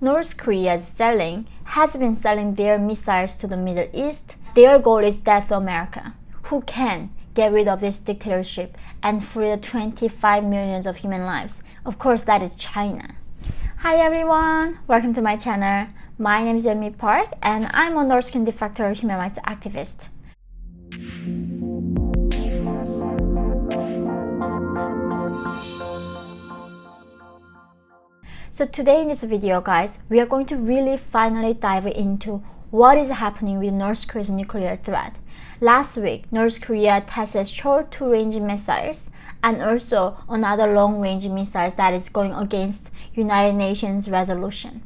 North Korea has been selling their missiles to the Middle East. Their goal is death to America, who can get rid of this dictatorship and free the 25 millions of human lives. Of course, that is China. Hi everyone, welcome to my channel. My name is Yeonmi Park and I'm a North Korean de facto human rights activist. So today in this video, guys, we are going to really finally dive into what is happening with North Korea's nuclear threat. Last week, North Korea tested short-range missiles and also another long-range missiles that is going against United Nations resolution.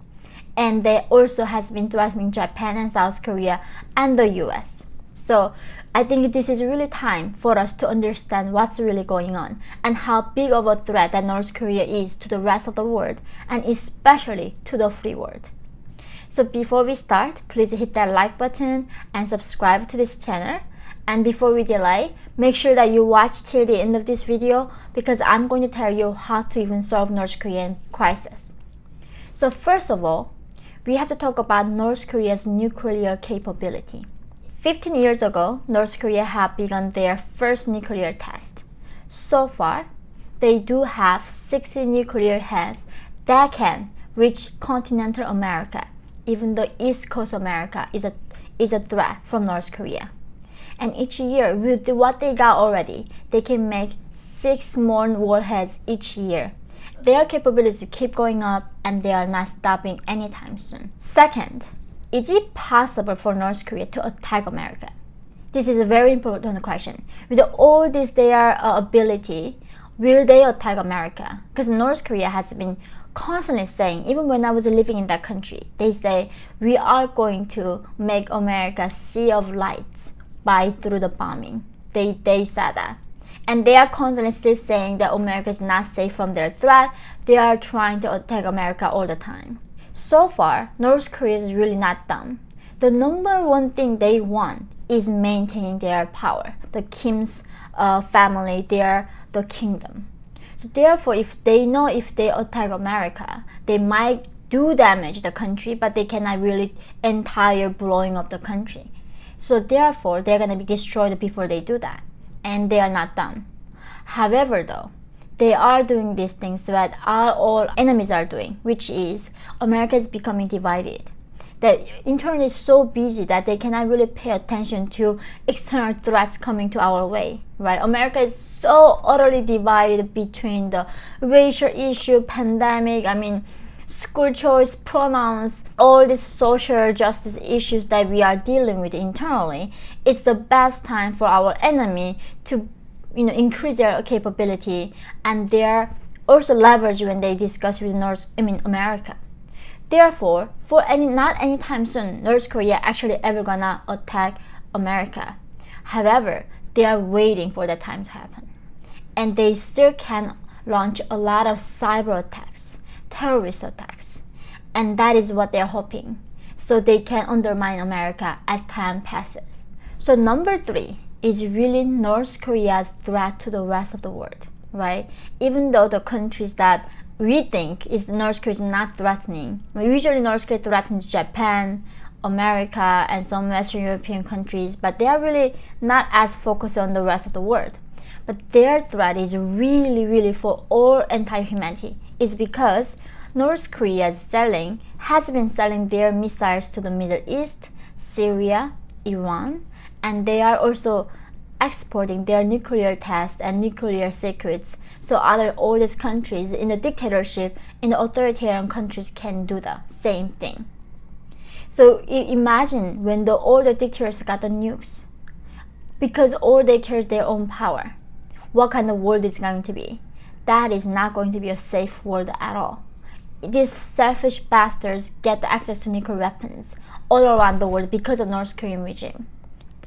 And they also has been threatening Japan and South Korea and the US. So I think this is really time for us to understand what's really going on and how big of a threat that North Korea is to the rest of the world and especially to the free world. So before we start, please hit that like button and subscribe to this channel. And before we delay, make sure that you watch till the end of this video because I'm going to tell you how to even solve North Korean crisis. So first of all, we have to talk about North Korea's nuclear capability. 15 years ago, North Korea had begun their first nuclear test. So far, they do have 60 nuclear heads that can reach continental America, even though East Coast America is a threat from North Korea. And each year, with what they got already, they can make 6 more warheads each year. Their capabilities keep going up and they are not stopping anytime soon. Second, is it possible for North Korea to attack America? This is a very important question. With all this their ability, will they attack America? Because North Korea has been constantly saying, even when I was living in that country, they say, we are going to make America a sea of lights through the bombing. They said that. And they are constantly still saying that America is not safe from their threat. They are trying to attack America all the time. So far, North Korea is really not dumb. The number one thing they want is maintaining their power. The Kim's family, the kingdom. So therefore, if they know if they attack America, they might do damage to the country, but they cannot really entire blowing up the country. So therefore, they're going to be destroyed before they do that. And they are not dumb. However, though, they are doing these things that all enemies are doing, which is America is becoming divided. The internet is so busy that they cannot really pay attention to external threats coming to our way, right? America is so utterly divided between the racial issue, pandemic, school choice, pronouns, all these social justice issues that we are dealing with internally. It's the best time for our enemy to increase their capability, and they're also leverage when they discuss with America. Therefore, not anytime soon, North Korea actually ever gonna attack America. However, they are waiting for that time to happen. And they still can launch a lot of cyber attacks, terrorist attacks. And that is what they're hoping. So they can undermine America as time passes. So number 3 is really North Korea's threat to the rest of the world, right? Even though the countries that we think is North Korea is not threatening. Usually North Korea threatens Japan, America, and some Western European countries, but they are really not as focused on the rest of the world. But their threat is really for all entire humanity. It's because North Korea has been selling their missiles to the Middle East, Syria, Iran, and they are also exporting their nuclear tests and nuclear secrets so all these countries in the dictatorship, in the authoritarian countries can do the same thing. So imagine when all the dictators got the nukes, because all they care is their own power. What kind of world is going to be? That is not going to be a safe world at all. These selfish bastards get access to nuclear weapons all around the world because of North Korean regime.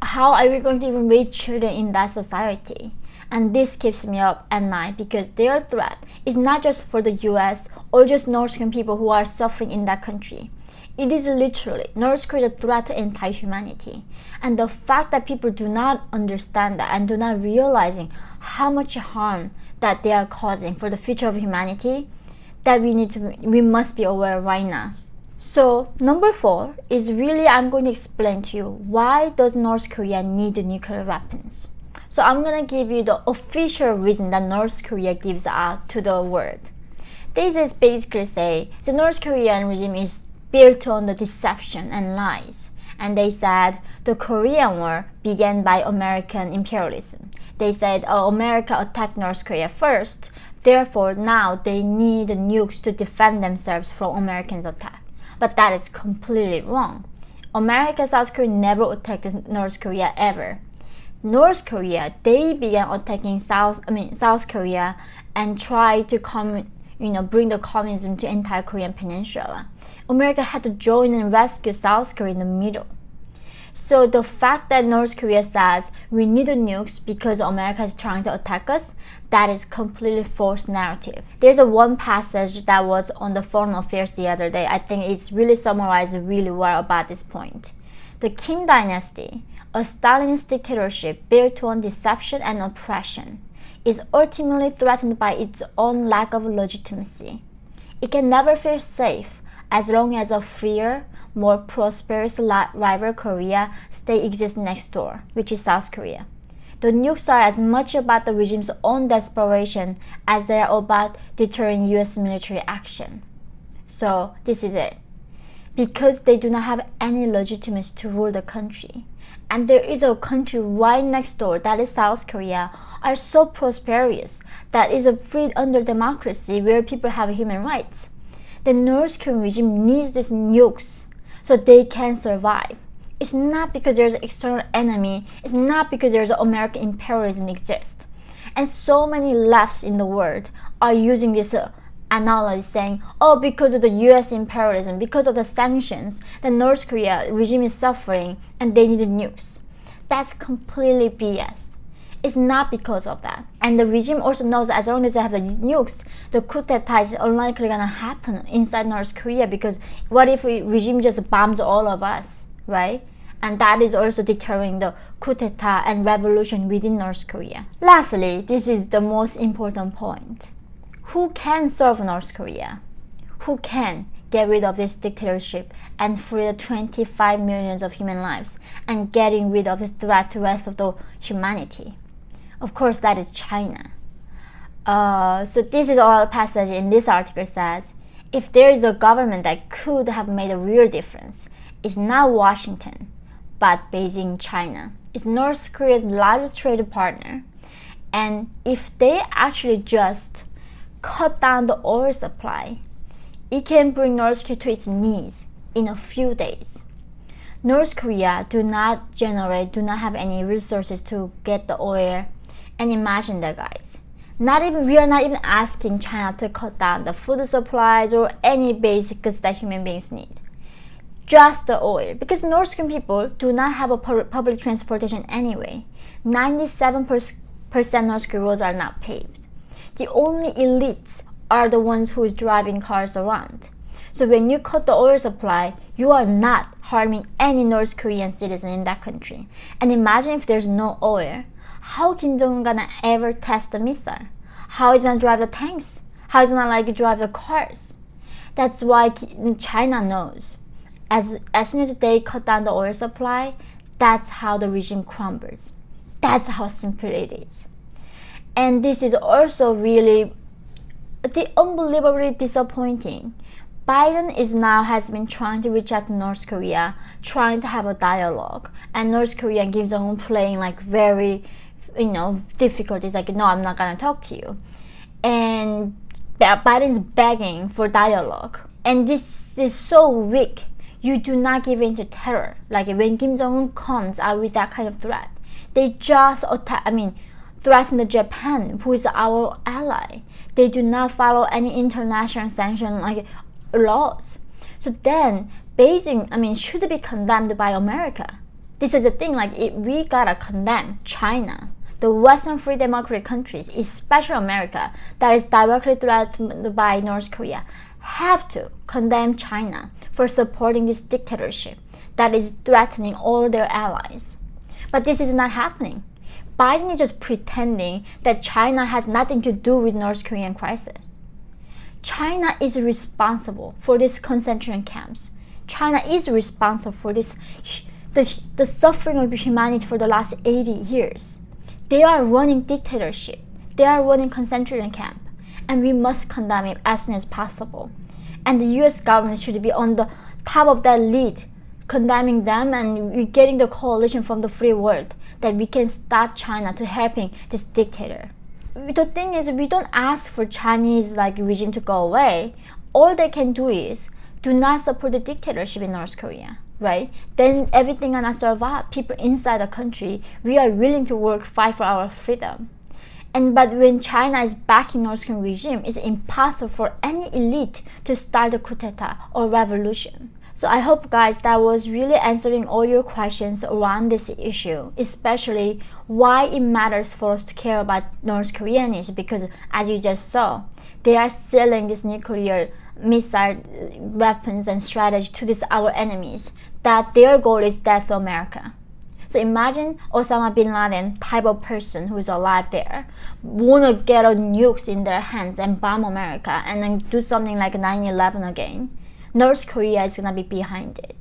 How are we going to even raise children in that society? And this keeps me up at night because their threat is not just for the US or just North Korean people who are suffering in that country. It is literally North Korea's threat to entire humanity. And the fact that people do not understand that and do not realizing how much harm that they are causing for the future of humanity, that we must be aware right now. So number 4 is really I'm going to explain to you why does North Korea need nuclear weapons. So I'm going to give you the official reason that North Korea gives out to the world. This is basically say the North Korean regime is built on the deception and lies. And they said the Korean War began by American imperialism. They said America attacked North Korea first, therefore now they need nukes to defend themselves from Americans' attack. But that is completely wrong. America, South Korea never attacked North Korea ever. North Korea, they began attacking South Korea and tried to bring the communism to entire Korean peninsula. America had to join and rescue South Korea in the middle. So the fact that North Korea says we need nukes because America is trying to attack us, that is completely false narrative. There's one passage that was on the Foreign Affairs the other day. I think it's really summarized really well about this point. The Kim dynasty, a Stalinist dictatorship built on deception and oppression, is ultimately threatened by its own lack of legitimacy. It can never feel safe as long as a freer, more prosperous rival Korea exists next door, which is South Korea. The nukes are as much about the regime's own desperation as they are about deterring US military action. So this is it. Because they do not have any legitimacy to rule the country, and there is a country right next door, that is South Korea, are so prosperous, that is a free under democracy where people have human rights. The North Korean regime needs these nukes so they can survive. It's not because there's an external enemy, it's not because there's American imperialism exists. And so many lefts in the world are using this analogy saying, because of the US imperialism, because of the sanctions, the North Korea regime is suffering and they need nukes. That's completely BS. It's not because of that. And the regime also knows as long as they have the nukes, the coup d'etat is unlikely gonna happen inside North Korea, because what if the regime just bombs all of us, right? And that is also deterring the coup d'etat and revolution within North Korea. Lastly, this is the most important point. Who can serve North Korea? Who can get rid of this dictatorship and free the 25 millions of human lives and getting rid of this threat to the rest of the humanity? Of course, that is China. So this is all the passage in this article says, if there is a government that could have made a real difference, it's not Washington, but Beijing, China. It's North Korea's largest trading partner. And if they actually just cut down the oil supply, it can bring North Korea to its knees in a few days. North Korea do not have any resources to get the oil. And imagine that, guys. We are not even asking China to cut down the food supplies or any basic goods that human beings need. Just the oil. Because North Korean people do not have a public transportation anyway. 97% North Korean roads are not paved. The only elites are the ones who is driving cars around. So when you cut the oil supply, you are not harming any North Korean citizen in that country. And imagine if there's no oil. How Kim Jong-un gonna ever test the missile? How is he gonna drive the tanks? How is he gonna drive the cars? That's why China knows. As soon as they cut down the oil supply, that's how the regime crumbles. That's how simple it is. And this is also really unbelievably disappointing. Biden has been trying to reach out to North Korea, trying to have a dialogue, and North Korea and Kim Jong-un playing very difficult. It's no, I'm not gonna talk to you. And Biden's begging for dialogue. And this is so weak. You do not give in to terror. When Kim Jong-un comes out with that kind of threat, they just threaten Japan, who is our ally. They do not follow any international sanction laws. So then Beijing, should be condemned by America. This is the thing, we gotta condemn China, the Western free democratic countries, especially America, that is directly threatened by North Korea, have to condemn China for supporting this dictatorship that is threatening all their allies. But this is not happening. Biden is just pretending that China has nothing to do with North Korean crisis. China is responsible for these concentration camps. China is responsible for the suffering of humanity for the last 80 years. They are running dictatorship. They are running concentration camp. And we must condemn it as soon as possible. And the US government should be on the top of that lead, condemning them, and we're getting the coalition from the free world that we can stop China to helping this dictator. The thing is, we don't ask for Chinese regime to go away. All they can do is do not support the dictatorship in North Korea, right? Then everything gonna survive. People inside the country, we are willing to fight for our freedom. But when China is backing North Korean regime, it's impossible for any elite to start a coup d'etat or revolution. So I hope, guys, that was really answering all your questions around this issue, especially why it matters for us to care about North Korean issue, because as you just saw, they are selling this nuclear missile weapons and strategy to our enemies, that their goal is death to America. So imagine Osama bin Laden type of person who's alive there wanna get a nukes in their hands and bomb America and then do something like 9/11 again. North Korea is gonna be behind it,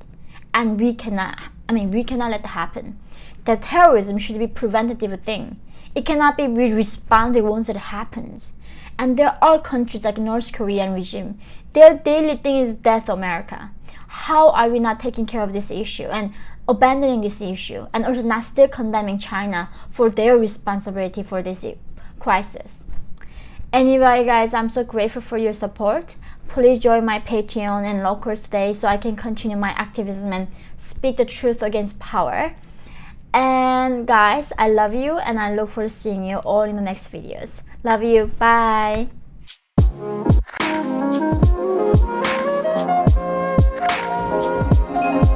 and we cannot let that happen. That terrorism should be a preventative thing. It cannot be responsive once it happens. And there are countries like North Korean regime, their daily thing is death to America. How are we not taking care of this issue and abandoning this issue, and also not still condemning China for their responsibility for this crisis? Anyway, guys, I'm so grateful for your support. Please join my Patreon and Locals Day so I can continue my activism and speak the truth against power. And guys, I love you, and I look forward to seeing you all in the next videos. Love you. Bye.